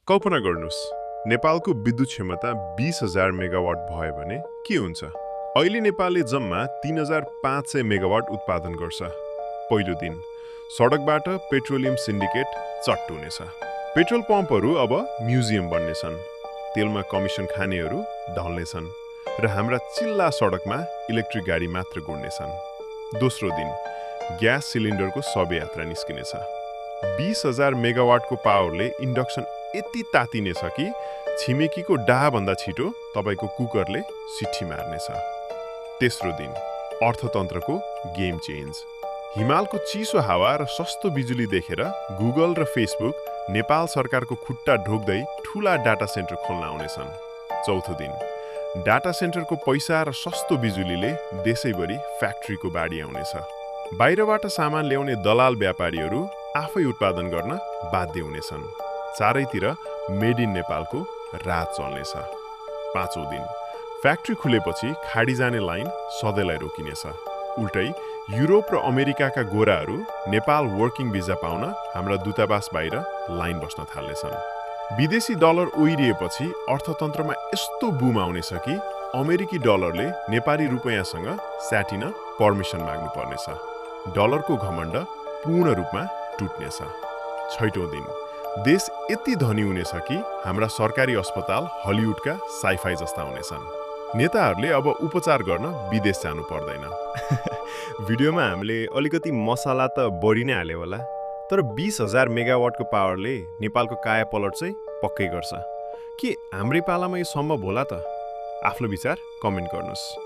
कल्पना गर्नुस् नेपालको विद्युत क्षमता 20,000 मेगावाट भयो भने के हुन्छ? अहिले नेपालले जम्मा 3,500 मेगावाट उत्पादन गर्छ। पहिलो दिन सडकबाट पेट्रोलियम सिन्डिकेट चट्ट हुनेछ। पेट्रोल पम्पहरू अब म्युजियम बन्नेछन्। तेलमा कमिसन खानेहरू ढल्नेछन् र हाम्रा चिल्ला सडकमा इलेक्ट्रिक गाडी मात्र गुड्नेछन्। दोस्रो दिन ग्यास सिलिन्डरको शवयात्रा निस्किनेछ। 20,000 मेगावाटको पावरले इन्डक्सन यति तातिनेछ कि छिमेकीको डाहाभन्दा छिटो तपाईँको कुकरले सिट्ठी मार्नेछ। तेस्रो दिन अर्थतन्त्रको गेम चेन्ज। हिमालको चिसो हावा र सस्तो बिजुली देखेर गुगल र फेसबुक नेपाल सरकारको खुट्टा ढोक्दै ठुला डाटा सेन्टर खोल्न आउनेछन्। चौथो दिन डाटा सेन्टरको पैसा र सस्तो बिजुलीले देशैभरि फ्याक्ट्रीको बाढी आउनेछ। बाहिरबाट सामान ल्याउने दलाल व्यापारीहरू आफै उत्पादन गर्न बाध्य हुनेछन्। चारैतिर मेड इन नेपालको राज चल्नेछ। पाँचौं दिन फ्याक्ट्री खुलेपछि खाडी जाने लाइन सधैँलाई रोकिनेछ। उल्टै युरोप र अमेरिकाका गोराहरू नेपाल वर्किङ भिजा पाउन हाम्रा दूतावास बाहिर लाइन बस्न थाल्नेछन्। विदेशी डलर ओइरिएपछि अर्थतन्त्रमा यस्तो बुम आउनेछ कि अमेरिकी डलरले नेपाली रुपैयाँसँग स्याटिन पर्मिसन माग्नु पर्नेछ। डलरको घमण्ड पूर्ण रूपमा टुट्नेछ। छैटौं दिन देश यति धनी हुनेछ कि हाम्रा सरकारी अस्पताल हलिउडका साइफाई जस्ता हुनेछन्। नेताहरूले अब उपचार गर्न विदेश जानु पर्दैन। भिडियोमा हामीले अलिकति मसला त बढी नै हाल्यो होला, तर 20,000 मेगावाटको पावरले नेपालको काया पलट चाहिँ पक्कै गर्छ। के हाम्रै पालामा यो सम्भव होला त? आफ्नो विचार कमेन्ट गर्नुहोस्।